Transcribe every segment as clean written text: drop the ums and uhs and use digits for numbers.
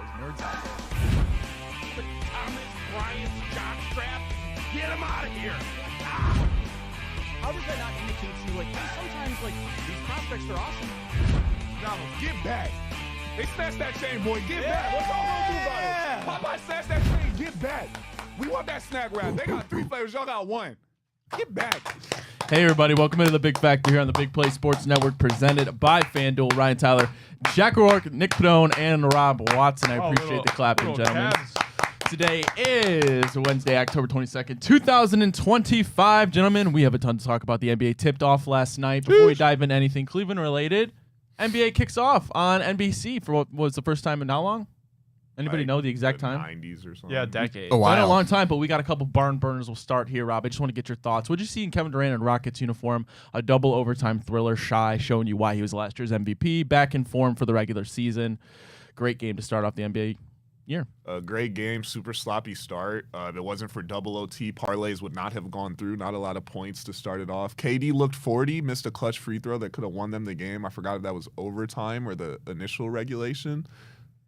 those nerds out there. But Thomas Bryant's jockstrap, get him out of here. How does that not indicate to you, like, hey, sometimes, like, these prospects are awesome? Donald, get back. They snatched that chain, boy. Get back. What's all wrong with about it? Popeye snatched that chain. Get back. We want that snack wrap. They got 3 flavors. Y'all got 1. Get back. Hey, everybody. Welcome into the Big Factor here on the Big Play Sports Network, presented by FanDuel. Ryan Tyler, Jack O'Rourke, Nick Padone, and Rob Watson. I appreciate the clapping, gentlemen. Today is Wednesday, October 22nd, 2025. Gentlemen, we have a ton to talk about. The NBA tipped off last night. Before we dive into anything Cleveland-related, NBA kicks off on NBC for what was the first time in how long? Anybody know the exact time? 90s or something. Yeah, a decade. Been a long time, but we got a couple barn burners. We'll start here, Rob. I just want to get your thoughts. What did you see in Kevin Durant in Rockets uniform? A double overtime thriller, shy, showing you why he was last year's MVP. Back in form for the regular season. Great game to start off the NBA year. A great game, super sloppy start. If it wasn't for double OT, parlays would not have gone through. Not a lot of points to start it off. KD looked 40, missed a clutch free throw that could have won them the game. I forgot if that was overtime or the initial regulation.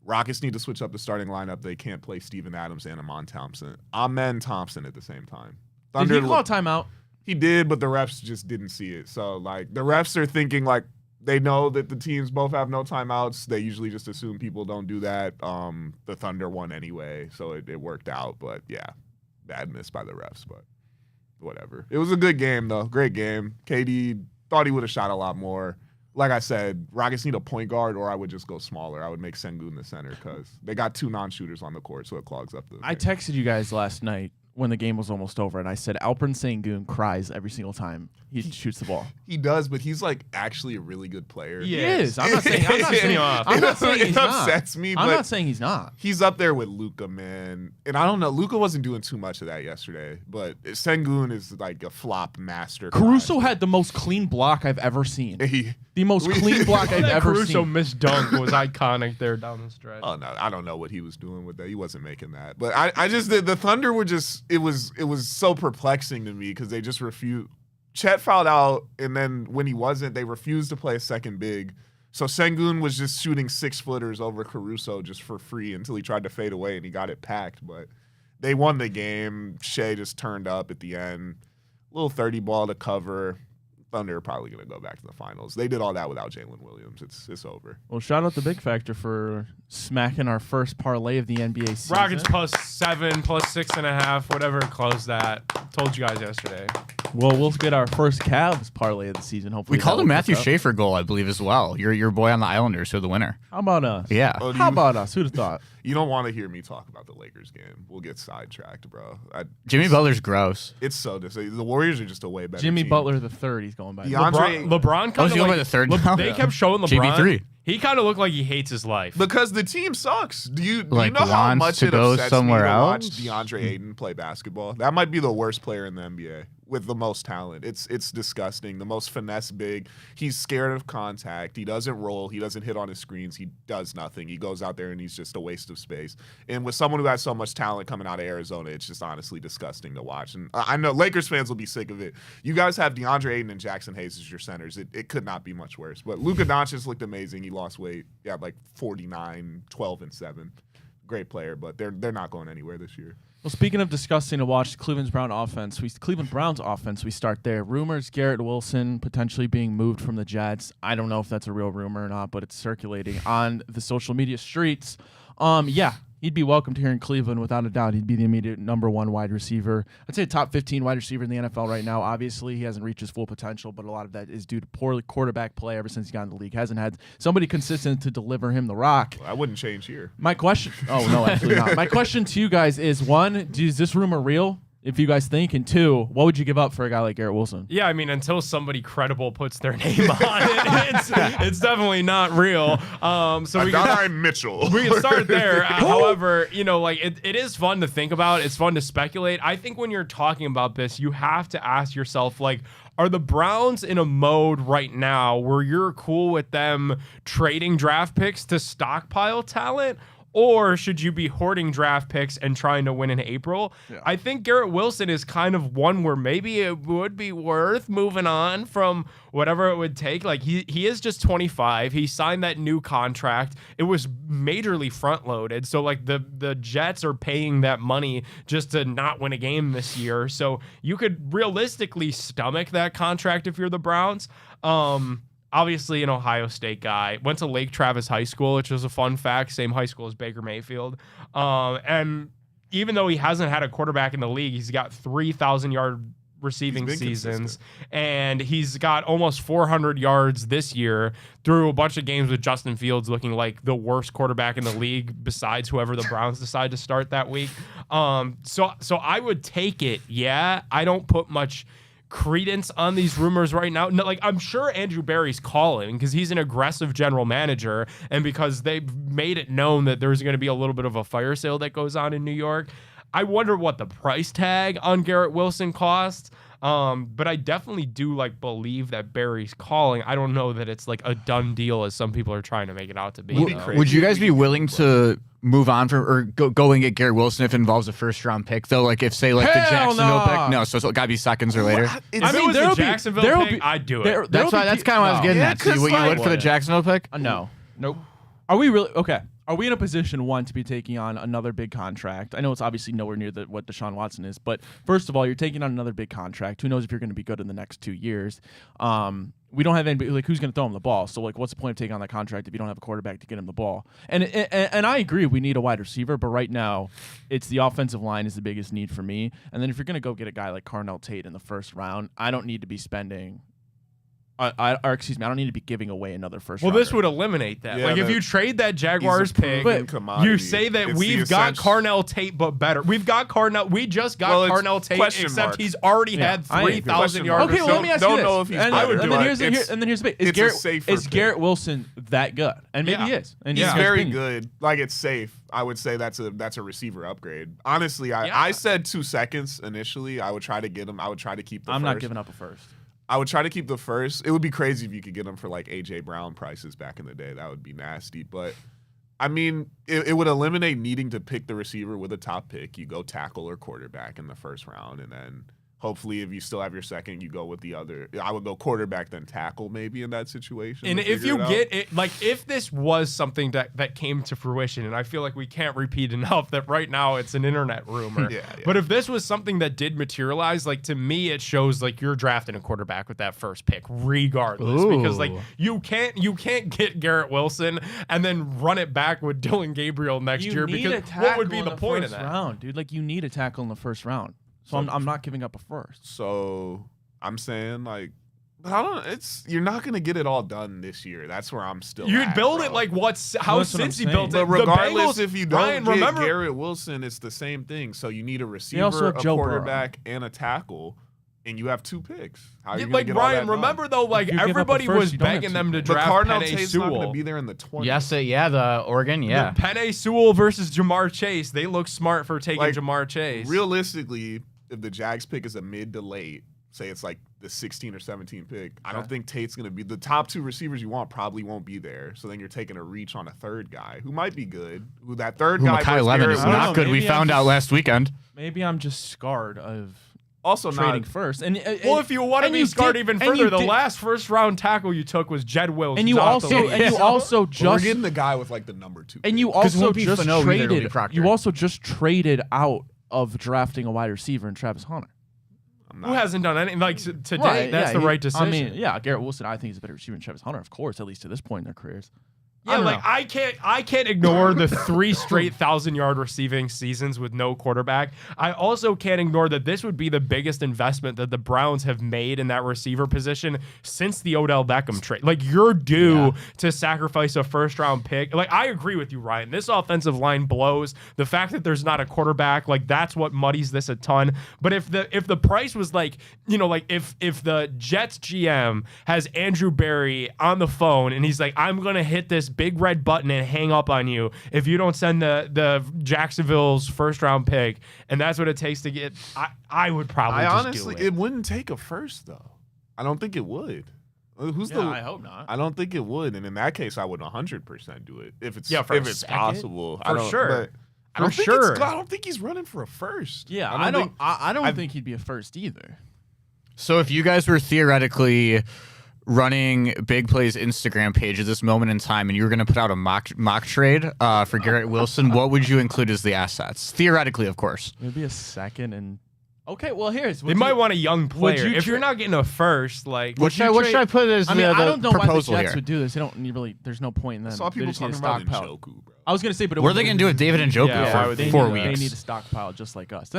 Rockets need to switch up the starting lineup. They can't play Steven Adams and Amen Thompson at the same time. Did he call a timeout? He did, but the refs just didn't see it. So, like, the refs are thinking, like, they know that the teams both have no timeouts. They usually just assume people don't do that. The Thunder won anyway, so it worked out. But, yeah, bad miss by the refs, but whatever. It was a good game, though. Great game. KD thought he would have shot a lot more. Like I said, Rockets need a point guard, or I would just go smaller. I would make Sengun the center because they got 2 non-shooters on the court, so it clogs up the I texted you guys last night when the game was almost over, and I said Alperen Sengun cries every single time he shoots the ball. He does, but he's like actually a really good player. He is. I'm not saying he's not. Upsets me. I'm not saying he's not. He's up there with Luka, man. And I don't know. Luka wasn't doing too much of that yesterday, but Sengun is like a flop master. Caruso had the most clean block I've ever seen. The most clean block I've ever seen. Caruso missed dunk was iconic there down the stretch. Oh no, I don't know what he was doing with that. He wasn't making that. But I just the Thunder were just it was so perplexing to me because they just refused. Chet fouled out, and then when he wasn't, they refused to play a second big. So Sengun was just shooting 6-footers over Caruso just for free until he tried to fade away, and he got it packed. But they won the game. Shea just turned up at the end. Little 30 ball to cover. Thunder are probably going to go back to the finals. They did all that without Jalen Williams. It's over. Well, shout out to Big Factor for smacking our first parlay of the NBA season. Rockets +7, +6.5, whatever it closed at. Told you guys yesterday. Well, we'll get our first Cavs parlay of the season. Hopefully, we called a Matthew Schaefer goal, I believe, as well. Your boy on the Islanders, who are the winner. How about us? Yeah. How about us? Who'd have thought? You don't want to hear me talk about the Lakers game. We'll get sidetracked, bro. Jimmy Butler's gross. It's so disappointing. The Warriors are just a way better Jimmy team. Butler the third. He's going by. LeBron kind of going by the third now? They kept showing LeBron. JB3. He kind of looked like he hates his life. Because the team sucks. Do you know Like, how wants much to it go upsets somewhere me to else? watch DeAndre Ayton play basketball? That might be the worst player in the NBA with the most talent. It's disgusting. The most finesse big. He's scared of contact. He doesn't roll. He doesn't hit on his screens. He does nothing. He goes out there and he's just a waste of space. And with someone who has so much talent coming out of Arizona, it's just honestly disgusting to watch. And I know Lakers fans will be sick of it. You guys have DeAndre Ayton and Jackson Hayes as your centers. It could not be much worse. But Luka Doncic looked amazing. He lost weight. Yeah, like 49, 12, and 7. Great player, but they're not going anywhere this year. Well, speaking of disgusting to watch, Cleveland Browns offense, we start there. Rumors, Garrett Wilson potentially being moved from the Jets. I don't know if that's a real rumor or not, but it's circulating on the social media streets. Yeah, he'd be welcomed here in Cleveland without a doubt. He'd be the immediate #1 wide receiver. I'd say top 15 wide receiver in the NFL right now. Obviously, he hasn't reached his full potential, but a lot of that is due to poor quarterback play ever since he got in the league. Hasn't had somebody consistent to deliver him the rock. Well, I wouldn't change here. My question – oh, no, absolutely not. My question to you guys is, one, is this rumor real? If you guys think, and 2, what would you give up for a guy like Garrett Wilson? Yeah, I mean, until somebody credible puts their name on it, it's definitely not real. So we can Mitchell. We can start there. However, you know, like it is fun to think about. It's fun to speculate. I think when you're talking about this, you have to ask yourself, like, are the Browns in a mode right now where you're cool with them trading draft picks to stockpile talent? or should you be hoarding draft picks and trying to win in April? Yeah. I think Garrett Wilson is kind of one where maybe it would be worth moving on from whatever it would take. Like he is just 25. He signed that new contract. It was majorly front loaded. So like the Jets are paying that money just to not win a game this year. So you could realistically stomach that contract if you're the Browns. Obviously an Ohio State guy, went to Lake Travis High School, which is a fun fact, same high school as Baker Mayfield. And even though he hasn't had a quarterback in the league, he's got 3,000-yard receiving seasons, consistent. and he's got almost 400 yards this year through a bunch of games with Justin Fields looking like the worst quarterback in the league besides whoever the Browns decide to start that week. So I would take it. Yeah, I don't put much credence on these rumors right now. No, like I'm sure Andrew Berry's calling because he's an aggressive general manager, and because they've made it known that there's going to be a little bit of a fire sale that goes on in New York. I wonder what the price tag on Garrett Wilson costs. But I definitely do believe that Berry's calling. I don't know that it's like a done deal as some people are trying to make it out to be. Would you guys be willing to move on from or go and get Garrett Wilson if it involves a first round pick though? Like if say like the Jacksonville pick? No, so it's got to be seconds or later. If it was the Jacksonville pick, I'd do it. That's kind of what I was getting at. So you would for the Jacksonville pick? No. Nope. Are we really okay? Are we in a position, one, to be taking on another big contract? I know it's obviously nowhere near what Deshaun Watson is, but first of all, you're taking on another big contract. Who knows if you're going to be good in the next 2 years? We don't have anybody, who's going to throw him the ball? So, what's the point of taking on that contract if you don't have a quarterback to get him the ball? And I agree, we need a wide receiver, but right now, it's the offensive line is the biggest need for me. And then if you're going to go get a guy like Carnell Tate in the first round, I don't need to be spending... I don't need to be giving away another first round. Well, this would eliminate that. Yeah, if you trade that Jaguars pick, you say that we've got Carnell Tate, but better. We've got Carnell. We just got Carnell Tate, except he's already had 3,000 yards. Okay, well, let me ask you this. Know if he's I would do it. And then here's the bit. Is Garrett Wilson that good? And maybe he is. And he's very good. Like, it's safe. I would say that's a receiver upgrade. Honestly, I said 2 seconds initially. I would try to get him. I would try to keep the I'm first. not giving up a first. I would try to keep the first. It would be crazy if you could get them for like A.J. Brown prices back in the day. That would be nasty. But, I mean, it would eliminate needing to pick the receiver with a top pick. You go tackle or quarterback in the first round, and then hopefully if you still have your second, you go with the other. I would go quarterback then tackle maybe in that situation. And if you get it, if this was something that came to fruition, and I feel like we can't repeat enough that right now it's an internet rumor. But if this was something that did materialize, to me it shows you're drafting a quarterback with that first pick regardless. Ooh. Because you can't get Garrett Wilson and then run it back with Dillon Gabriel next year, because what would be the point of that? Round, dude, you need a tackle in the first round. So I'm not giving up a first. So I'm saying you're not gonna get it all done this year. That's where I'm still. You'd build bro. it how Cincy built it. But regardless, if you don't Ryan, get Garrett Wilson, it's the same thing. So you need a receiver, a quarterback, and a tackle, and you have 2 picks. How are you gonna get all Ryan, that remember done? though, everybody was begging them to draft Cardinal Penei Tate's Sewell. not gonna be there in the 20s. Yes, the Oregon, The Penei Sewell versus Jamar Chase. They look smart for taking Jamar Chase. Realistically, if the Jags pick is a mid to late, say it's the 16 or 17 pick, I don't think Tate's going to be the top 2 receivers you want probably won't be there. So then you're taking a reach on a third guy who might be good. That third guy, Mekhi Levin is not good. We found out last weekend. Maybe I'm just scarred of also trading first. And if you want to be scarred even further, the last first round tackle you took was Jed Wills. And you also just we're getting the guy with the number 2. And you also just traded. You also just traded out of drafting a wide receiver in Travis Hunter. Who hasn't done anything today? That's the right decision. I mean, Garrett Wilson, I think, is a better receiver than Travis Hunter, of course, at least to this point in their careers. Yeah, I can't ignore the 3 straight 1,000-yard receiving seasons with no quarterback. I also can't ignore that this would be the biggest investment that the Browns have made in that receiver position since the Odell Beckham trade. You're due to sacrifice a first-round pick. I agree with you, Ryan. This offensive line blows. The fact that there's not a quarterback, that's what muddies this a ton. But if the price was if the Jets GM has Andrew Berry on the phone and he's like, I'm gonna hit this big red button and hang up on you if you don't send the Jacksonville's first round pick, and that's what it takes to get. I would probably. Honestly, it wouldn't take a first though. I don't think it would. I hope not. I don't think it would, and in that case, I would 100% do it if it's Yeah, for if a it's second? possible. For sure. But I For don't think sure. I don't think he's running for a first. Yeah, I don't think he'd be a first either. So if you guys were theoretically running Big Play's Instagram page at this moment in time, and you were going to put out a mock trade for Garrett Wilson, what would you include as the assets? Theoretically, of course. Maybe a second and. Okay, well here's. They might want a young player. you If you're not getting a first, like What should I put as I mean, the I don't know why the proposal Jets here? would do this. They don't really. There's no point in them. I saw They people just need talking a about stockpile. Njoku, bro. I was gonna say, but What are they going to do with David Njoku Yeah, for they 4 need, weeks? They need a stockpile just like us.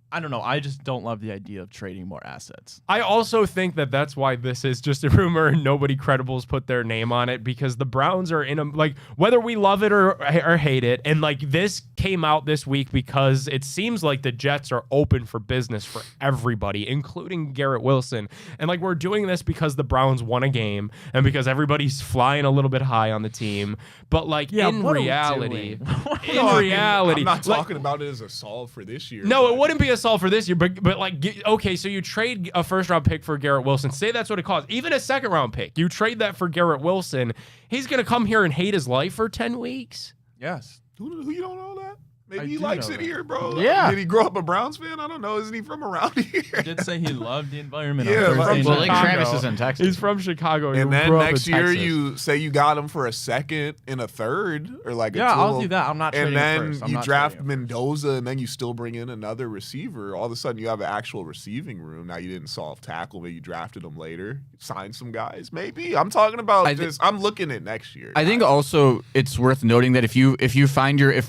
I don't know. I just don't love the idea of trading more assets. I also think that that's why this is just a rumor and nobody credible's put their name on it, because the Browns are in a, like, whether we love it or hate it, and like this came out this week because it seems like the Jets are open for business for everybody, including Garrett Wilson. And like we're doing this because the Browns won a game and because everybody's flying a little bit high on the team. But like in reality, I'm not talking about it as a solve for this year. no, but it wouldn't be a solve for this year, but like, okay, so you trade a first round pick for Garrett Wilson. Say that's what it costs. Even a second round pick, you trade that for Garrett Wilson. He's gonna come here and hate his life for 10 weeks. Yes. Who you don't know that? Maybe I he do likes know it that. here, bro. Yeah. Did he grow up a Browns fan? I don't know. Isn't he from around here? He did say he loved the environment. Yeah, on Thursday like- Well, night. like Chicago. Travis is in Texas. He's from Chicago. And He then grew up next in year, Texas. you say you got him for a second and a third, or like a Yeah, I'll total- do that. I'm not And trading then first. I'm you not draft trading it. Mendoza, and then you still bring in another receiver. All of a sudden, you have an actual receiving room. Now you didn't solve tackle, maybe you drafted him later, signed some guys. Maybe I'm talking about I'm looking at next year. I think also it's worth noting that if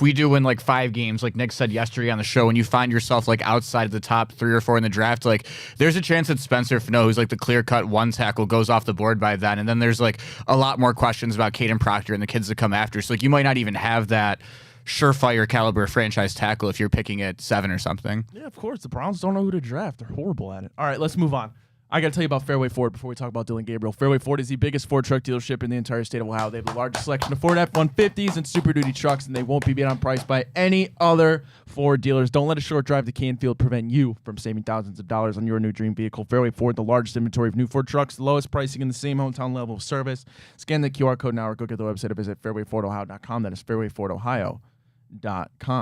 we do win like 5 games, like Nick said yesterday on the show, and you find yourself like outside of the top 3 or 4 in the draft, like there's a chance that Spencer Fano, who's like the clear-cut one tackle, goes off the board by then, and then there's like a lot more questions about Caden Proctor and the kids that come after. So like you might not even have that surefire caliber franchise tackle if you're picking at 7 or something. Yeah, of course. The Browns don't know who to draft. They're horrible at it. All right, let's move on. I got to tell you about Fairway Ford before we talk about Dillon Gabriel. Fairway Ford is the biggest Ford truck dealership in the entire state of Ohio. They have the largest selection of Ford F-150s and Super Duty trucks, and they won't be beat on price by any other Ford dealers. Don't let a short drive to Canfield prevent you from saving thousands of dollars on your new dream vehicle. Fairway Ford, the largest inventory of new Ford trucks, the lowest pricing in the same hometown level of service. Scan the QR code now or go get the website or visit fairwayfordohio.com. That is fairwayfordohio.com.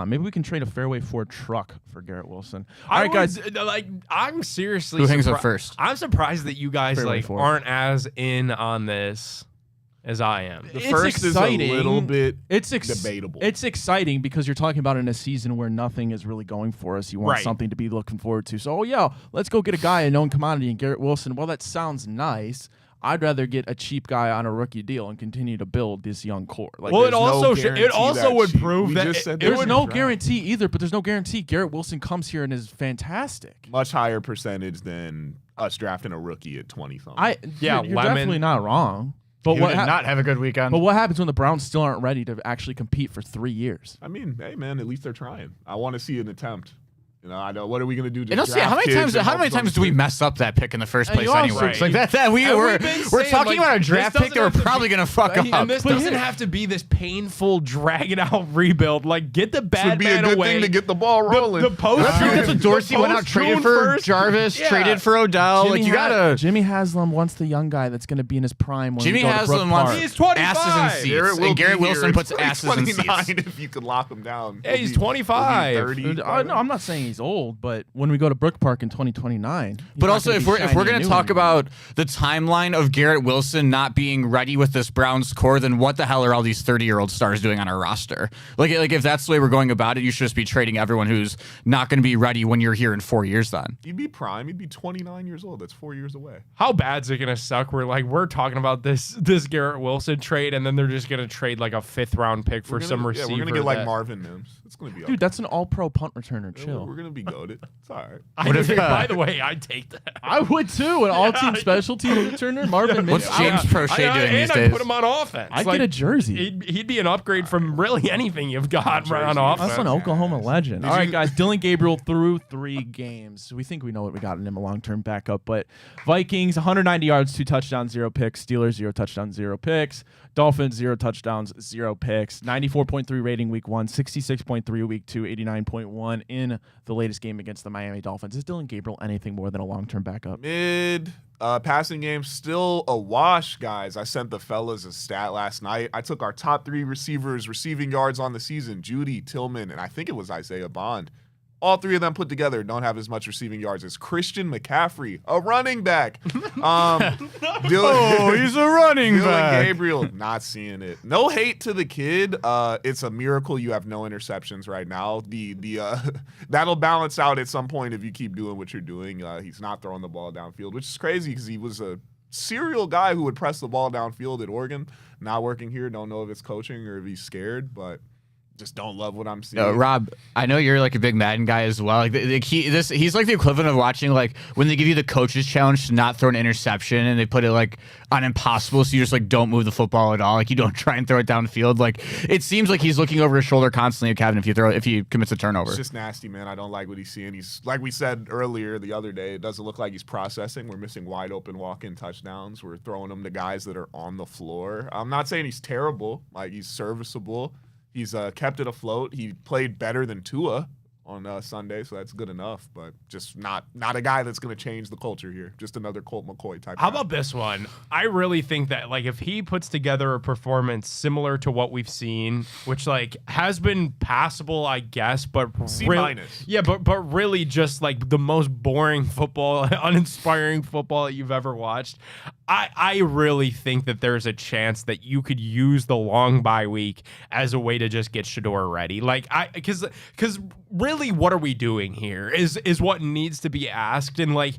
Maybe we can trade a Fairway Ford truck for Garrett Wilson. All right, guys. Like, I'm seriously. Who hangs up first? I'm surprised that you guys Fairway like Ford. aren't as in on this as I am. the first is a little bit debatable. It's exciting because you're talking about in a season where nothing is really going for us. You want Right. something to be looking forward to. So, let's go get a guy, a known commodity, in Garrett Wilson. Well, that sounds nice. I'd rather get a cheap guy on a rookie deal and continue to build this young core. Like, Well, it there's no also guarantee it also that would cheap. prove We that just said it that. there's would no draft. guarantee either, but there's no guarantee Garrett Wilson comes here and is fantastic. Much higher percentage than us drafting a rookie at 20-something. Yeah, you're Lemon. definitely not wrong. But He what did not have a good weekend. But what happens when the Browns still aren't ready to actually compete for 3 years? I mean, hey man, at least they're trying. I want to see an attempt. You know, I know. What are we gonna do? And also, how many times do we mess up that pick in the first And place you also- anyway? It's like that we're And we've been saying, talking like, about a draft this pick that we're doesn't have to probably gonna fuck up. And this But doesn't here- have to be this painful, dragging out rebuild. Like, get the This bad would be a man good away. thing to get the ball rolling. The post. I think that's what Dorsey went out, traded for Jarvis, Yeah. traded for Odell. Like you gotta. Jimmy Haslam wants the young guy that's going to be in his prime. When Jimmy we go to Haslam Brook wants Park. He's 25. asses in seats, and Garrett Wilson puts asses in seats. If you could lock him down. Yeah, he's He'll be 25. 30. No, I'm not saying he's old, but when we go to Brook Park in 2029. But also, if we're going to talk about the timeline of Garrett Wilson not being ready with this Browns core, then what the hell are all these 30-year-old stars doing on our roster? Like if that's the way we're going about it, you should just be trading everyone who's not going to be ready when you're here in 4 years. Then You'd be prime. You'd be 29 years old. That's 4 years away. How bad's it gonna suck? We're talking about this Garrett Wilson trade, and then they're just gonna trade like a 5th round pick for some receiver. Yeah, we're gonna get like that- Marvin Mims. It's gonna be Dude, that's an all-pro punt returner. Chill. We're gonna be goaded. It's all right. By the way, I'd take that. I would too. An all-team special team returner, Marvin Mims. What's James Prochet doing these and days? I'd put him on offense. I'd get a jersey. He'd be an upgrade from really anything you've got right on Jersey. offense. That's an Oklahoma legend. All right, guys. Dillon Gabriel through 3 games. We think we know what we got in him, a long-term backup. But Vikings, 190 yards, 2 touchdowns, 0 picks. Steelers, 0 touchdowns, 0 picks. Dolphins, 0 touchdowns, 0 picks. 94.3 rating week 1, 66.3 week 2, 89.1 in the latest game against the Miami Dolphins. Is Dillon Gabriel anything more than a long-term backup? Mid passing game still a wash, guys. I sent the fellas a stat last night. I took our top 3 receivers receiving yards on the season, Judy, Tillman, and I think it was Isaiah Bond. All 3 of them put together don't have as much receiving yards as Christian McCaffrey, a running back. He's a running Dillon back. Gabriel, not seeing it. No hate to the kid. It's a miracle you have no interceptions right now. That'll balance out at some point if you keep doing what you're doing. He's not throwing the ball downfield, which is crazy because he was a serial guy who would press the ball downfield at Oregon. Not working here. Don't know if it's coaching or if he's scared, but just don't love what I'm seeing. Rob, I know you're like a big Madden guy as well. Like he's like the equivalent of watching like when they give you the coach's challenge to not throw an interception and they put it like on impossible, so you just like don't move the football at all. Like you don't try and throw it downfield. Like it seems like he's looking over his shoulder constantly at Kevin if he commits a turnover. It's just nasty, man. I don't like what he's seeing. He's like we said earlier the other day. It doesn't look like he's processing. We're missing wide open walk-in touchdowns. We're throwing them to guys that are on the floor. I'm not saying he's terrible. Like he's serviceable. He's kept it afloat. He played better than Tua on Sunday, so that's good enough. But just not a guy that's going to change the culture here. Just another Colt McCoy type. How about this one? I really think that like if he puts together a performance similar to what we've seen, which like has been passable, I guess, but C-. Yeah, but really just like the most boring football, uninspiring football that you've ever watched. I really think that there's a chance that you could use the long bye week as a way to just get Shedeur ready. Like because really what are we doing here is what needs to be asked. And like,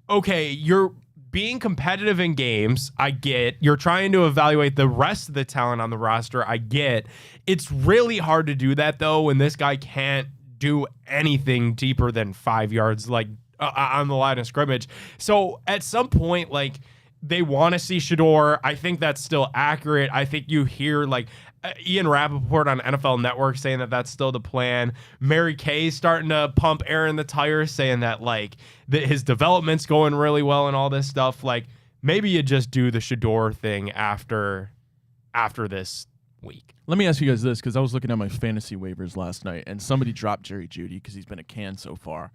okay, you're being competitive in games, I get. You're trying to evaluate the rest of the talent on the roster, I get. It's really hard to do that though when this guy can't do anything deeper than 5 yards like on the line of scrimmage. So at some point, like, they want to see Shedeur. I think that's still accurate. I think you hear like Ian Rappaport on NFL Network saying that that's still the plan. Mary Kay's starting to pump air in the tires, saying that like his development's going really well and all this stuff. Like maybe you just do the Shedeur thing after this week. Let me ask you guys this, because I was looking at my fantasy waivers last night, and somebody dropped Jerry Jeudy because he's been a can so far.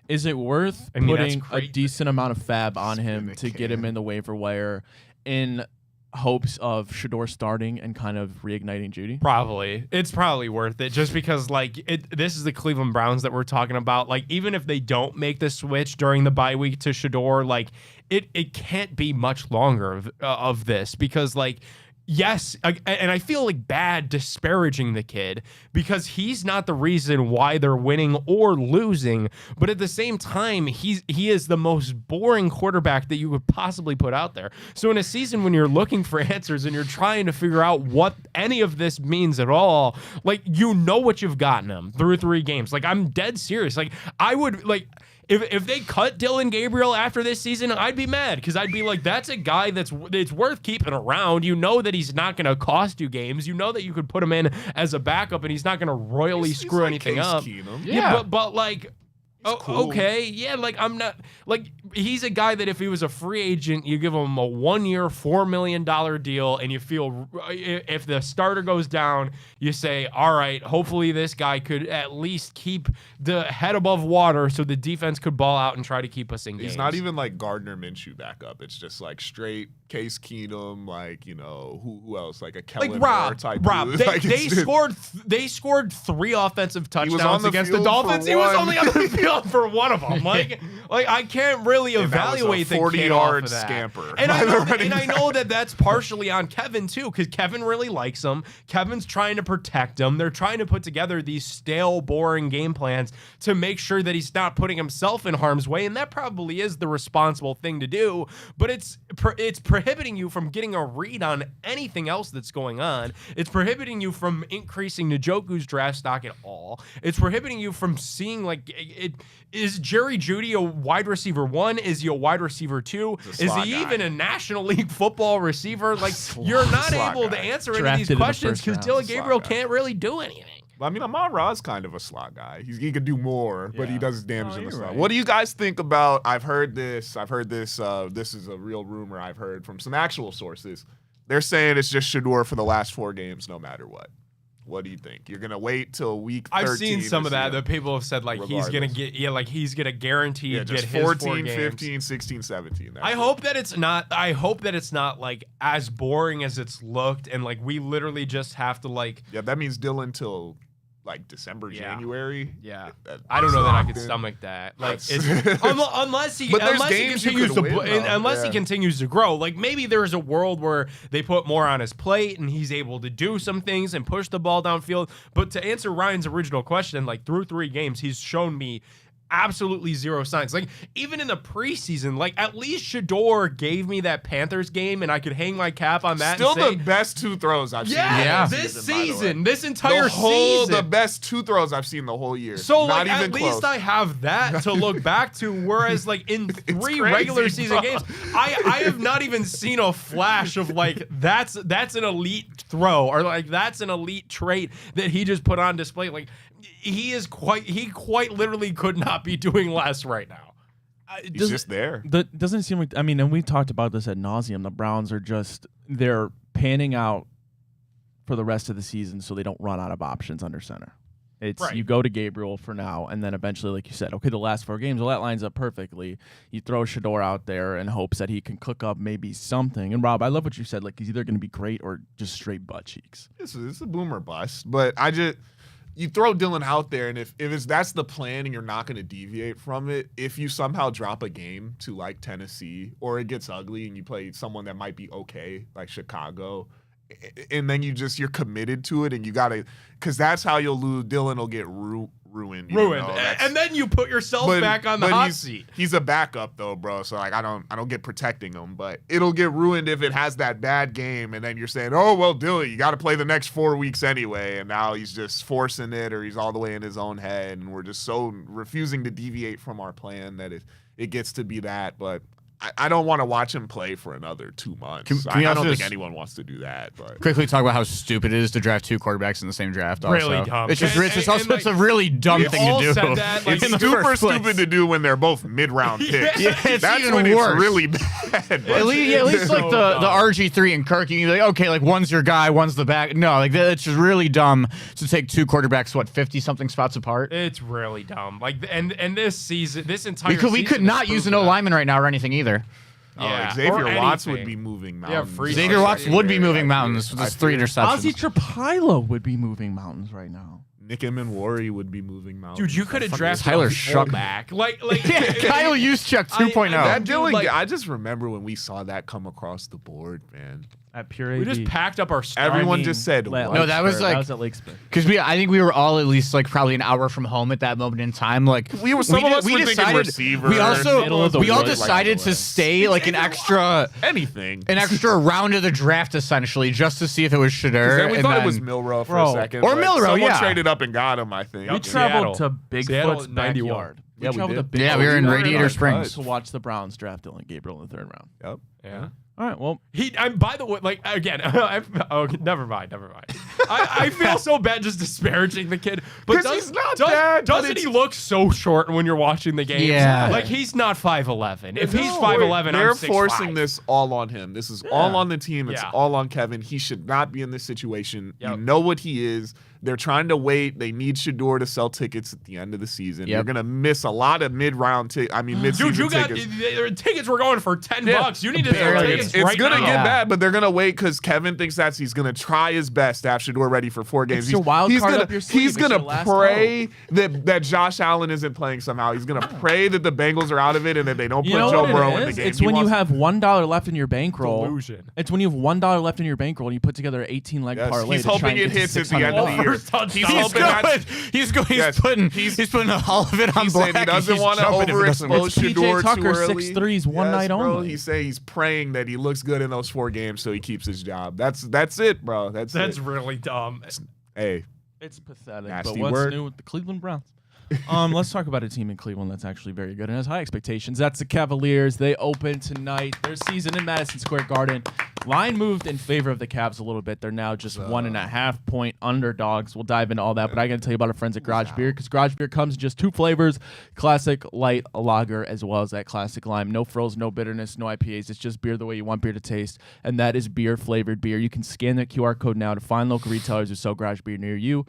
Is it worth putting a decent amount of fab on him to get him in the waiver wire in hopes of Shedeur starting and kind of reigniting Jeudy? Probably. It's probably worth it just because like this is the Cleveland Browns that we're talking about. Like even if they don't make the switch during the bye week to Shedeur, like it can't be much longer of this because like yes, and I feel like bad disparaging the kid because he's not the reason why they're winning or losing, but at the same time, he is the most boring quarterback that you could possibly put out there. So in a season when you're looking for answers and you're trying to figure out what any of this means at all, like you know what you've gotten him through 3 games. Like I'm dead serious. Like I would like If they cut Dillon Gabriel after this season, I'd be mad because I'd be like, that's a guy that's worth keeping around. You know that he's not going to cost you games. You know that you could put him in as a backup and he's not going to royally screw like anything Case up. Keenum. Yeah, but like, cool. Okay, yeah, like I'm not like he's a guy that if he was a free agent, you give him a 1-year, $4 million deal, and you feel if the starter goes down, you say, all right, hopefully this guy could at least keep the head above water so the defense could ball out and try to keep us in games. He's not even like Gardner Minshew backup. It's just like straight Case Keenum, like, you know, who else? Like a Kellen Moore type Rob, dude. they scored 3 offensive touchdowns against the field Dolphins. He was only on the field for one of them. Like I can't really evaluate the 40-yard scamper. And I know that that's partially on Kevin too, because Kevin really likes him. Kevin's trying to protect him. They're trying to put together these stale, boring game plans to make sure that he's not putting himself in harm's way, and that probably is the responsible thing to do. But it's prohibiting you from getting a read on anything else that's going on. It's prohibiting you from increasing Njoku's draft stock at all. It's prohibiting you from seeing like is Jerry Jeudy a wide receiver 1? Is he a wide receiver 2? Is he even a National League football receiver? Like you're not able to answer any of these questions because Dillon Gabriel can't really do anything. I mean, Amon-Ra's kind of a slot guy. He could do more, but he does damage in the slot. Right. What do you guys think about? I've heard this. This is a real rumor I've heard from some actual sources. They're saying it's just Shedeur for the last 4 games, no matter what. What do you think? You're gonna wait till week 13? I've seen some to of see that him? that people have said like he's gonna Regardless. he's gonna guarantee Yeah, get just his 14, 4 games. 15, 16, 17. That's I it. hope that it's not. I hope that it's not like as boring as it's looked, and like we literally just have to like. Yeah, that means Dillon till like December, Yeah. January. Yeah, That- I don't know that I locked could in. stomach that. Like, That's- unless he But there's unless he games you continues to could win, though. unless he Yeah. continues to grow. Like maybe there's a world where they put more on his plate and he's able to do some things and push the ball downfield. But to answer Ryan's original question, like through 3 games, he's shown me absolutely zero signs. Like even in the preseason, like at least Shador gave me that Panthers game, and I could hang my cap on that. Still and say, the best 2 throws I've seen. yeah, this this by the way. season, this entire the season. best 2 throws I've seen the whole year. So Not like even at close. least I have that to look back to. Whereas like in 3 crazy, regular season bro. games, I have not even seen a flash of like that's an elite throw or like that's an elite trait that he just put on display. Like he quite literally could not be doing less right now. He's just there. Doesn't seem like, I mean, and we talked about this ad nauseum. The Browns are just, they're panning out for the rest of the season so they don't run out of options under center. It's Right. you go to Gabriel for now, and then eventually, like you said, okay, the last 4 games, well, that lines up perfectly. You throw Shador out there in hopes that he can cook up maybe something. And Rob, I love what you said. Like he's either going to be great or just straight butt cheeks. It's a boomer bust, but you throw Dillon out there, and if that's the plan and you're not going to deviate from it, if you somehow drop a game to like Tennessee or it gets ugly and you play someone that might be okay like Chicago, and then you're committed to it, and you got to, because that's how you'll lose. Dillon will get ruined. You know, and then you put yourself back on the hot seat. He's a backup though, bro. So like I don't get protecting him, but it'll get ruined if it has that bad game, and then you're saying, oh well, Dillon, you got to play the next 4 weeks anyway, and now he's just forcing it, or he's all the way in his own head, and we're just so refusing to deviate from our plan that it gets to be that. But I don't want to watch him play for another 2 months. Can we I also don't think just anyone wants to do that. But quickly talk about how stupid it is to draft 2 quarterbacks in the same draft. Really also. dumb. It's just And- it's and, also like, it's a really dumb we thing all to do. said that, like, it's in the super first place. stupid to do when they're both mid-round picks. Yeah, it's That's even when worse. it's really bad. At least So like the dumb. RG3 and Kirk, you can be like, okay, like one's your guy, one's the back. No, like it's just really dumb to take 2 quarterbacks, 50 something spots apart. It's really dumb. Like and this season, this entire We could season not has use an proven O that. lineman right now or anything either. Yeah, Xavier or Watts would anything. be moving Yeah, mountains. free Xavier Watts would be moving mountains with I his 3 fear. interceptions. Ozzy Trapilo would be moving mountains right now. Nick Emenwari would be moving mountains. Dude, you could have Fucking drafted Tyler a Shuck. fullback. Like Yeah, Kyle Juszczyk 2.0. That Dude, Dillon, like- I just remember when we saw that come across the board, man. At Pure we AD. just packed up our stuff. Everyone just said, La- what? No, that was Lakesburg. like- that was at Lakesburg. Because I think we were all at least like probably an hour from home at that moment in time. Like We were- some of us were thinking receiver, We also middle of the we all road, like, decided to stay like an extra anything. round of the draft essentially just to see if it was Shador. Then we and thought then, it was Milrow for Bro. a second. Or but Milrow, someone yeah. traded up and got him, I think. We Yep. traveled Seattle. to Seattle Bigfoot's at 91. backyard. Yeah, we traveled did. to Yeah, we were in Bigfoot's Radiator backyard Springs. to watch the Browns draft Dillon Gabriel in the 3rd round. Yep. Yeah. All right, well, I'm by the way, like again. Never mind. I feel so bad just disparaging the kid, but 'Cause he's not bad, but Doesn't he look so short when you're watching the game? Yeah. like he's not 5'11". If he's No, 5'11", they're I'm 6'5". forcing this all on him. This is all on the team. It's Yeah. all on Kevin. He should not be in this situation. Yep. You know what he is. They're trying to wait. They need Shador to sell tickets at the end of the season. Yep. You're gonna miss a lot of mid-round mid-season Dude, you got tickets. tickets were going for $10. You need to sell Barely. tickets It's right gonna now. get bad, but they're gonna wait because Kevin thinks he's gonna try his best to have Shador ready for 4 games. It's your wild he's card gonna, up your sleeve. He's It's your gonna last pray that Josh Allen isn't playing somehow. He's gonna pray that the Bengals are out of it and that they don't you put know Joe what Burrow it in the is? game. It's He when you wants- have $1 left in your bankroll. Delusion. It's when you have $1 left in your bankroll and you put together an 18-leg Yes, parlay. he's to try hoping and it get to hits at the end of the $600. year. First touchdown. He's He's hoping that's- He's putting all of it on He's black. saying he doesn't want to overexpose It's PJ Shador Tucker, too early. 6'3", one night bro. only. He's saying he's praying that he looks good in those 4 games so he keeps his job. That's it, bro. That's it. really dumb. Hey, It's pathetic. Nasty But what's word. new with the Cleveland Browns? Let's talk about a team in Cleveland that's actually very good and has high expectations. That's the Cavaliers. They open tonight their season in Madison Square Garden. Line moved in favor of the Cavs a little bit. They're now just 1.5 point underdogs. We'll dive into all that, but I got to tell you about our friends at Garage Beer, because Garage Beer comes in just 2 flavors, classic light lager as well as that classic lime. No frills, no bitterness, no IPAs. It's just beer the way you want beer to taste, and that is beer-flavored beer. You can scan that QR code now to find local retailers who sell Garage Beer near you.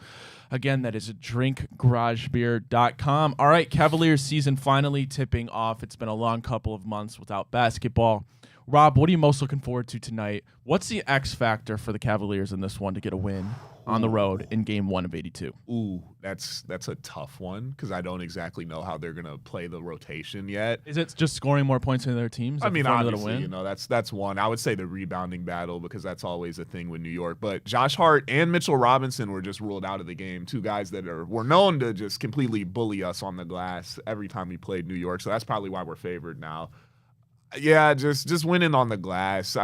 Again, that is drinkgaragebeer.com. All right, Cavaliers season finally tipping off. It's been a long couple of months without basketball. Rob, what are you most looking forward to tonight? What's the X factor for the Cavaliers in this one to get a win on the road in game 1 of 82? Ooh, that's a tough one because I don't exactly know how they're going to play the rotation yet. Is it just scoring more points than their teams? I mean, obviously, obviously, you know, that's one. I would say the rebounding battle because that's always a thing with New York. But Josh Hart and Mitchell Robinson were just ruled out of the game. 2 guys that were known to just completely bully us on the glass every time we played New York. So that's probably why we're favored now. Yeah, just winning on the glass.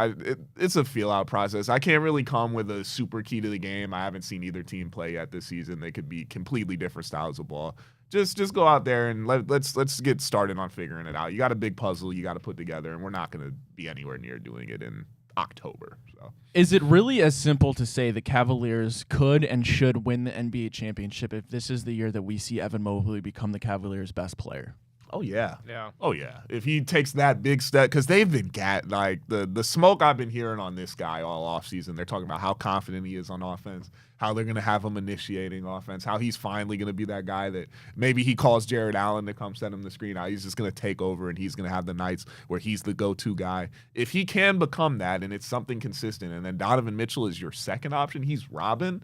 It's a feel-out process. I can't really come with a super key to the game. I haven't seen either team play yet this season. They could be completely different styles of ball. Just go out there and let's get started on figuring it out. You got a big puzzle you got to put together, and we're not going to be anywhere near doing it in October. So. Is it really as simple to say the Cavaliers could and should win the NBA championship if this is the year that we see Evan Mobley become the Cavaliers' best player? Oh, yeah. Yeah. Oh, yeah. If he takes that big step, because they've been like the smoke I've been hearing on this guy all offseason, they're talking about how confident he is on offense, how they're going to have him initiating offense, how he's finally going to be that guy that maybe he calls Jared Allen to come set him the screen. Now he's just going to take over and he's going to have the nights where he's the go-to guy. If he can become that and it's something consistent, and then Donovan Mitchell is your second option, he's Robin,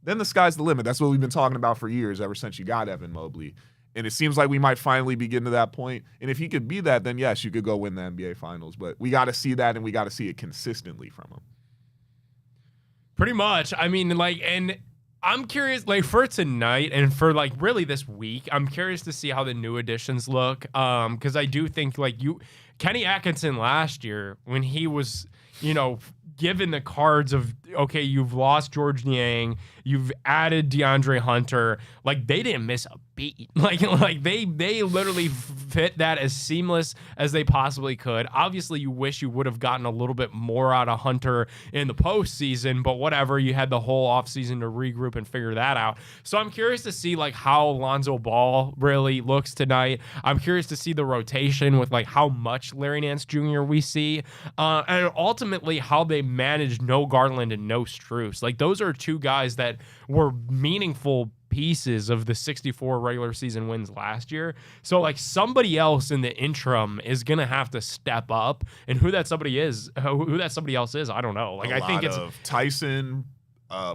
then the sky's the limit. That's what we've been talking about for years ever since you got Evan Mobley. And it seems like we might finally be getting to that point. And if he could be that, then yes, you could go win the NBA Finals. But we got to see that, and we got to see it consistently from him. Pretty much. I mean, like, and I'm curious, like, for tonight and for, like, really this week, I'm curious to see how the new additions look. Because I do think, like, Kenny Atkinson last year, when he was, you know, given the cards of, okay, you've lost George Niang, you've added DeAndre Hunter, like, they didn't miss a beat. Like they literally fit that as seamless as they possibly could. Obviously, you wish you would have gotten a little bit more out of Hunter in the postseason, but whatever, you had the whole offseason to regroup and figure that out. So I'm curious to see, like, how Lonzo Ball really looks tonight. I'm curious to see the rotation with, like, how much Larry Nance Jr. we see, and ultimately how they manage no Garland and no Strus. Like, those are 2 guys that were meaningful pieces of the 64 regular season wins last year. So, like, somebody else in the interim is gonna have to step up, and who that somebody else is, I don't know. Like, I think it's Tyson,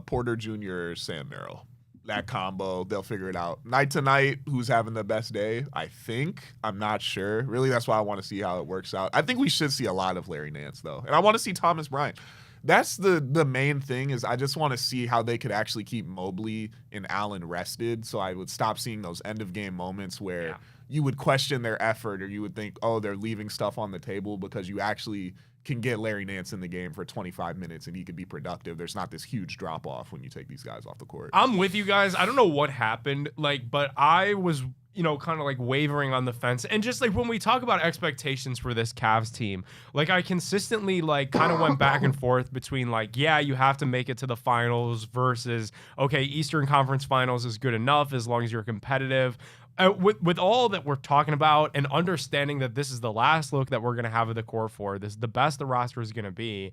Porter Jr., Sam Merrill. That combo, they'll figure it out. Night to night, who's having the best day? I think. I'm not sure. Really, that's why I want to see how it works out. I think we should see a lot of Larry Nance, though. And I want to see Thomas Bryant. That's the main thing, is I just want to see how they could actually keep Mobley and Allen rested, so I would stop seeing those end-of-game moments where you would question their effort, or you would think, oh, they're leaving stuff on the table, because you actually can get Larry Nance in the game for 25 minutes and he could be productive. There's not this huge drop-off when you take these guys off the court. I'm with you guys. I don't know what happened, like, but I was, you know, kind of like wavering on the fence. And just like when we talk about expectations for this Cavs team, like, I consistently, like, kind of went back and forth between, like, yeah, you have to make it to the finals versus, okay, Eastern Conference Finals is good enough as long as you're competitive. With all that we're talking about and understanding that this is the last look that we're going to have of the core 4, this is the best the roster is going to be,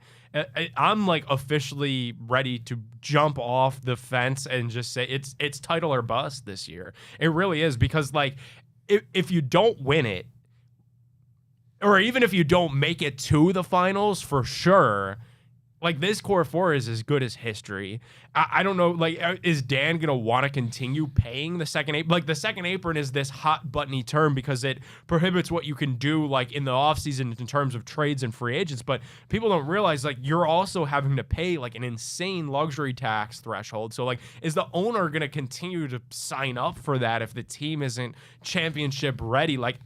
I'm, like, officially ready to jump off the fence and just say it's title or bust this year. It really is, because, like, if you don't win it, or even if you don't make it to the finals, for sure, like, this core 4 is as good as history. I don't know, like, is Dan going to want to continue paying the second apron? Like, the second apron is this hot buttony term because it prohibits what you can do, like, in the offseason in terms of trades and free agents. But people don't realize, like, you're also having to pay, like, an insane luxury tax threshold. So, like, is the owner going to continue to sign up for that if the team isn't championship ready? Like,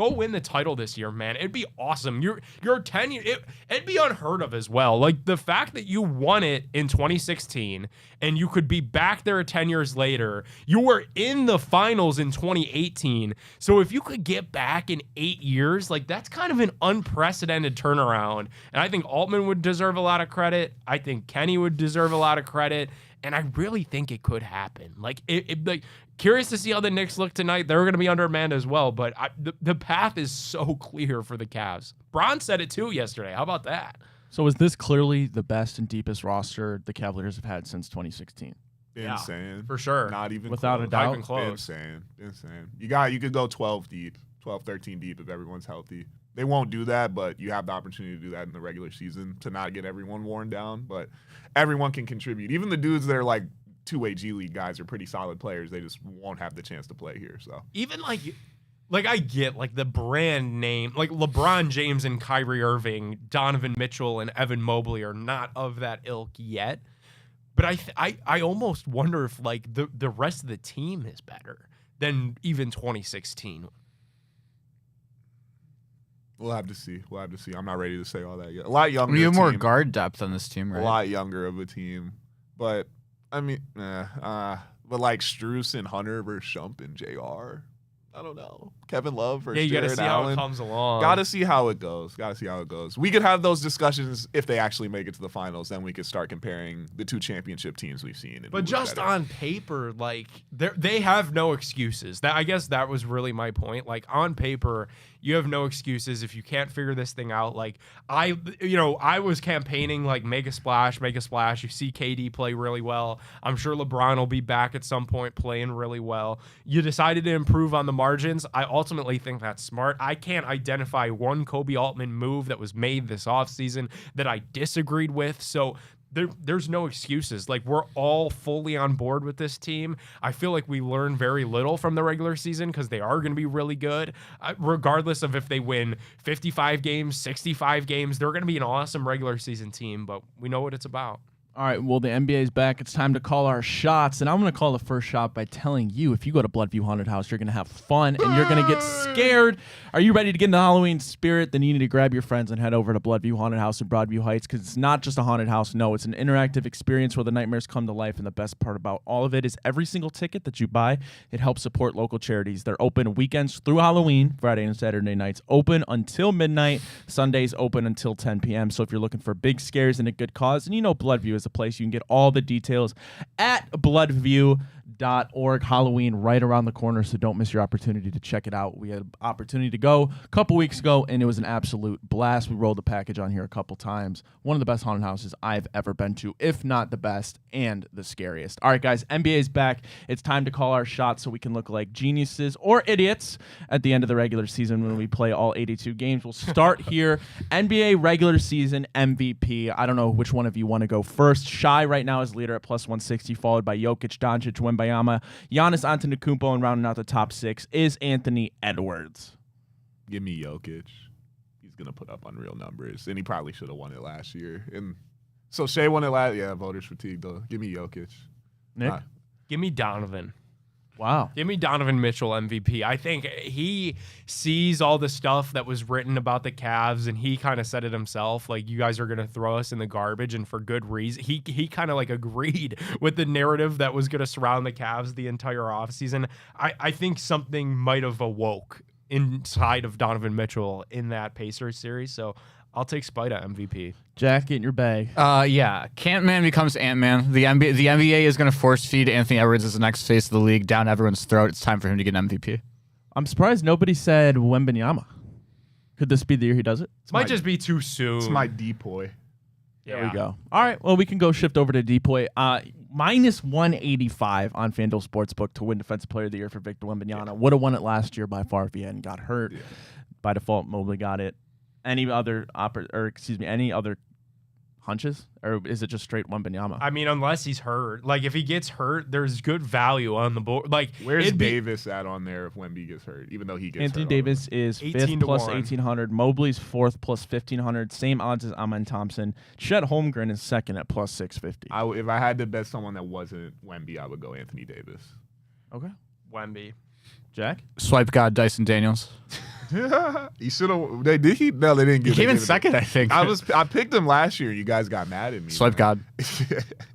Go win the title this year, man. It'd be awesome. You're 10 years. It'd be unheard of as well. Like the fact that you won it in 2016 and you could be back there 10 years later. You were in the finals in 2018. So if you could get back in 8 years, like that's kind of an unprecedented turnaround. And I think Altman would deserve a lot of credit. I think Kenny would deserve a lot of credit. And I really think it could happen. Like, like curious to see how the Knicks look tonight. They're going to be undermanned as well, but the path is so clear for the Cavs. Bron said it too yesterday. How about that? So is this clearly the best and deepest roster the Cavaliers have had since 2016? Insane. Yeah, for sure. Not even Without close. a doubt. Not even close. Insane. You could go 12 deep, 12, 13 deep if everyone's healthy. They won't do that, but you have the opportunity to do that in the regular season to not get everyone worn down. But everyone can contribute. Even the dudes that are like two-way G League guys are pretty solid players. They just won't have the chance to play here. So even like I get like the brand name, like LeBron James and Kyrie Irving, Donovan Mitchell and Evan Mobley are not of that ilk yet. But I almost wonder if like the rest of the team is better than even 2016. we'll have to see. I'm not ready to say all that yet. A lot younger. We have more team. guard depth on this team, right? A lot younger of a team. But, I mean, but like Strus and Hunter versus Shump and JR. I don't know. Kevin Love versus you got to Jared see Allen. how it comes along. Got to see how it goes. We could have those discussions if they actually make it to the finals. Then we could start comparing the two championship teams we've seen. But just on paper, like they have no excuses. I guess that was really my point. Like on paper, you have no excuses if you can't figure this thing out. Like I was campaigning like make a splash. You see KD play really well. I'm sure LeBron will be back at some point playing really well. You decided to improve on the margins. I ultimately think that's smart. I can't identify one Kobe Altman move that was made this offseason that I disagreed with. So there's no excuses. Like we're all fully on board with this team. I feel like we learn very little from the regular season because they are going to be really good. Regardless of if they win 55 games, 65 games, they're going to be an awesome regular season team, but we know what it's about. All right, well, the NBA is back. It's time to call our shots, and I'm going to call the first shot by telling you if you go to Bloodview Haunted House, you're going to have fun, and you're going to get scared. Are you ready to get in the Halloween spirit? Then you need to grab your friends and head over to Bloodview Haunted House in Broadview Heights, because it's not just a haunted house. No, it's an interactive experience where the nightmares come to life, and the best part about all of it is every single ticket that you buy, it helps support local charities. They're open weekends through Halloween, Friday and Saturday nights, open until midnight, Sundays open until 10 p.m. So if you're looking for big scares and a good cause, and you know Bloodview is a place you can get all the details at bloodview.org. Halloween right around the corner, so don't miss your opportunity to check it out. We had an opportunity to go a couple weeks ago, and it was an absolute blast. We rolled the package on here a couple times. One of the best haunted houses I've ever been to, if not the best and the scariest. All right, guys, NBA is back. It's time to call our shots so we can look like geniuses or idiots at the end of the regular season when we play all 82 games. We'll start here. NBA regular season MVP. I don't know which one of you want to go first. Shai right now is leader at plus 160, followed by Jokic, Doncic, Wembanyama, Giannis Antetokounmpo, and rounding out the top six is Anthony Edwards. Give me Jokic. He's going to put up unreal numbers, and he probably should have won it last year. And so Shea won it last. Yeah, voters fatigue, though. Give me Jokic. Nick? Give me Donovan. Wow. Give me Donovan Mitchell MVP. I think he sees all the stuff that was written about the Cavs, and he kind of said it himself. Like, you guys are going to throw us in the garbage, and for good reason. He kind of like agreed with the narrative that was going to surround the Cavs the entire offseason. I think something might have awoke inside of Donovan Mitchell in that Pacers series. So I'll take Spida MVP. Jack, get in your bag. Yeah. Cant-Man becomes Ant-Man. The NBA is going to force feed Anthony Edwards as the next face of the league down everyone's throat. It's time for him to get an MVP. I'm surprised nobody said Wembanyama. Could this be the year he does it? Might just be too soon. It's my depoy. There we go. All right, well, we can go shift over to Depoy. Minus 185 on FanDuel Sportsbook to win Defensive Player of the Year for Victor Wembanyama. Would have won it last year by far if he hadn't got hurt. Yeah. By default, Mobley got it. Any other hunches, or is it just straight Wembanyama? I mean, unless he's hurt. Like, if he gets hurt, there's good value on the board. Like, where's Davis at on there if Wemby gets hurt? Even though he gets Anthony hurt Davis is 5th plus 1,800. Mobley's 4th plus 1,500. Same odds as Amen Thompson. Chet Holmgren is 2nd at plus 650. If I had to bet someone that wasn't Wemby, I would go Anthony Davis. Okay. Wemby. Jack? Swipe God Dyson Daniels. He should have. They did. No, they didn't. He They came in didn't. second, I think. I picked him last year. You guys got mad at me. Swipe man. God.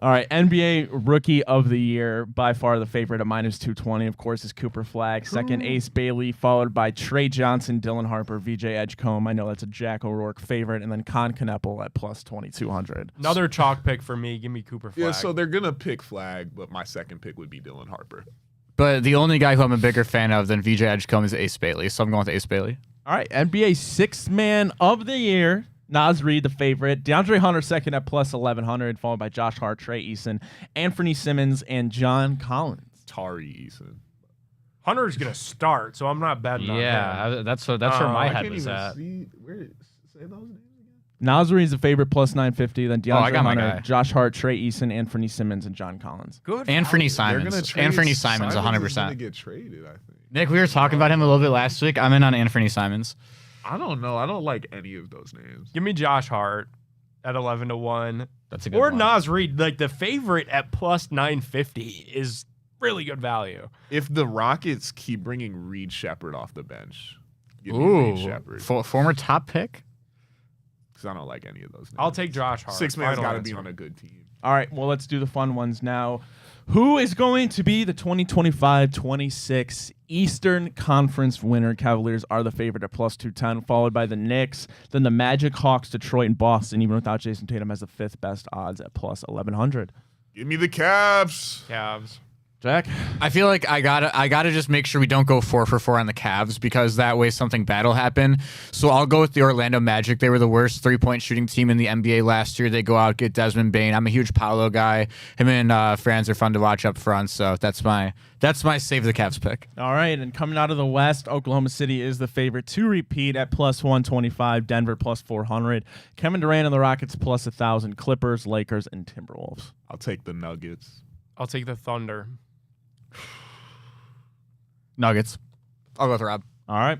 All right, NBA Rookie of the Year, by far the favorite at -220, of course, is Cooper Flagg. Second, Ace Bailey, followed by Trey Johnson, Dylan Harper, VJ Edgecombe. I know that's a Jack O'Rourke favorite. And then Con Kneppel at +2200. Another chalk pick for me. Give me Cooper Flagg. Yeah, so they're gonna pick Flag, but my second pick would be Dylan Harper. But the only guy who I'm a bigger fan of than VJ Edgecombe is Ace Bailey, so I'm going with Ace Bailey. All right, NBA Sixth Man of the Year, Naz Reid, the favorite. DeAndre Hunter, second at +1100, followed by Josh Hart, Trey Eason, Anthony Simmons, and John Collins. Tari Eason. Hunter's going to start, so I'm not betting on him. Yeah, that's where my head was at. Say those names. Naz Reid's the favorite +950, then I DeAndre got my Hunter, guy. Josh Hart, Trey Eason, Anthony Simmons, and John Collins. Good. Anthony They're gonna Simons. trade Anthony Simons, is 100%. gonna get traded, I think. Nick, we were talking about him a little bit last week. I'm in on Anthony Simons. I don't know. I don't like any of those names. Give me Josh Hart at 11-1. That's a good Or one. Naz Reid. Like, the favorite at +950 is really good value. If the Rockets keep bringing Reed Shepherd off the bench, give me Reed Ooh, Shepherd. former top pick? Because I don't like any of those names. I'll take Josh Hart. Six man's Final got to be answer. on a good team. All right, well, let's do the fun ones now. Who is going to be the 2025-26 Eastern Conference winner? Cavaliers are the favorite at +210, followed by the Knicks, then the Magic, Hawks, Detroit, and Boston, even without Jason Tatum, has the fifth best odds at +1100. Give me the Cavs. Cavs. Jack? I feel like I gotta just make sure we don't go 4 for 4 on the Cavs because that way something bad will happen. So I'll go with the Orlando Magic. They were the worst 3-point shooting team in the NBA last year. They go out, get Desmond Bane. I'm a huge Paolo guy. Him and Franz are fun to watch up front. So that's my save the Cavs pick. All right, and coming out of the West, Oklahoma City is the favorite to repeat at +125, Denver +400, Kevin Durant and the Rockets +1,000, Clippers, Lakers, and Timberwolves. I'll take the Nuggets. I'll take the Thunder. Nuggets. I'll go with Rob. All right.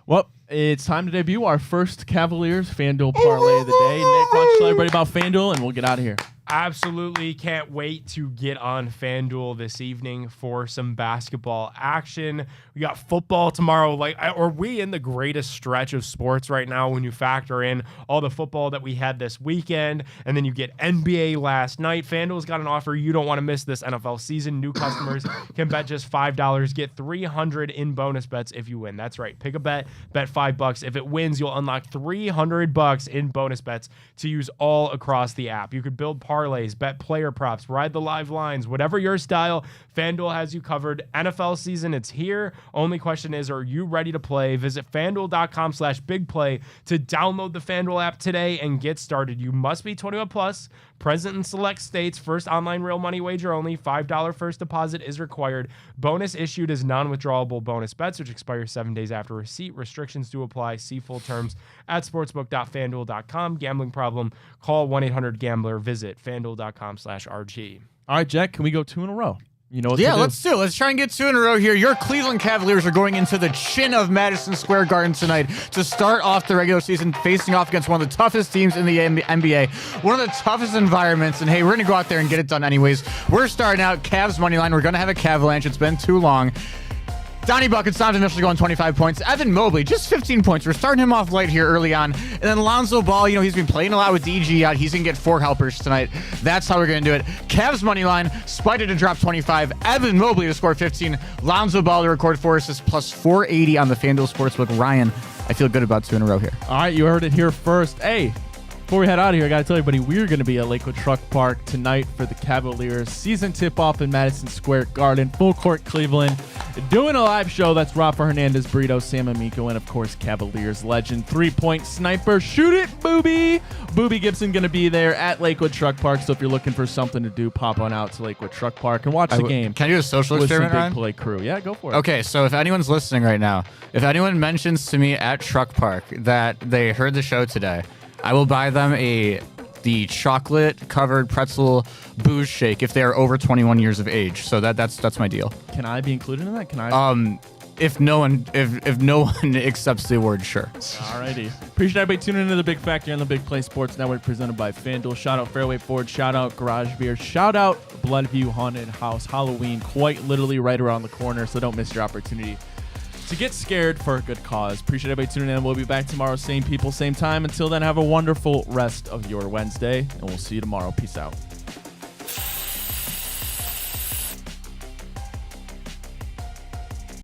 Well, it's time to debut our first Cavaliers FanDuel parlay of the day. Nick, why don't you tell everybody about FanDuel, and we'll get out of here. Absolutely can't wait to get on FanDuel this evening for some basketball action. We got football tomorrow. Are we in the greatest stretch of sports right now when you factor in all the football that we had this weekend, and then you get NBA last night? FanDuel's got an offer you don't want to miss this NFL season. New customers can bet just $5, get $300 in bonus bets if you win. That's right. Pick a bet $5. If it wins, you'll unlock $300 in bonus bets to use all across the app. You could build parlays, bet player props, ride the live lines, whatever your style, FanDuel has you covered. NFL season, it's here. Only question is, are you ready to play? Visit FanDuel.com/bigplay to download the FanDuel app today and get started. You must be 21 plus, present in select states, first online real money wager only, $5 first deposit is required. Bonus issued as non-withdrawable bonus bets, which expire 7 days after receipt. Restrictions do apply. See full terms at sportsbook.fanduel.com. Gambling problem? Call 1-800-GAMBLER. Visit FanDuel.com/RG. All right, Jack, can we go 2 in a row? You know what Yeah, to do. let's do it. Let's try and get 2 in a row here. Your Cleveland Cavaliers are going into the chin of Madison Square Garden tonight to start off the regular season, facing off against one of the toughest teams in the NBA, one of the toughest environments. And hey, we're going to go out there and get it done anyways. We're starting out Cavs money line. We're going to have a Cavalanche. It's been too long. Donnie Bucket's initially going 25 points. Evan Mobley, just 15 points. We're starting him off light here early on. And then Lonzo Ball, he's been playing a lot with DG out. He's going to get 4 helpers tonight. That's how we're going to do it. Cavs money line, Spider to drop 25. Evan Mobley to score 15. Lonzo Ball to record 4 assists, plus 480 on the FanDuel Sportsbook. Ryan, I feel good about 2 in a row here. All right, you heard it here first. Hey, before we head out of here, I got to tell everybody we're going to be at Lakewood Truck Park tonight for the Cavaliers season tip-off in Madison Square Garden, full court Cleveland, doing a live show. That's Rafa Hernandez, Brito, Sam Amico, and of course Cavaliers legend, 3-point sniper, shoot it, Booby. Booby Gibson going to be there at Lakewood Truck Park. So if you're looking for something to do, pop on out to Lakewood Truck Park and watch the game. Can I do a social with some experiment, big Ryan? play crew. Yeah, go for it. Okay, so if anyone's listening right now, if anyone mentions to me at Truck Park that they heard the show today, I will buy them the chocolate-covered pretzel booze shake if they are over 21 years of age. So that's my deal. Can I be included in that? Can I? If no one accepts the award, sure. Alrighty. Appreciate everybody tuning into the Big Factor on the Big Play Sports Network presented by FanDuel. Shout out Fairway Ford. Shout out Garage Beer. Shout out Bloodview Haunted House. Halloween quite literally right around the corner, so don't miss your opportunity to get scared for a good cause. Appreciate everybody tuning in. We'll be back tomorrow, same people, same time. Until then, have a wonderful rest of your Wednesday, and we'll see you tomorrow. Peace out.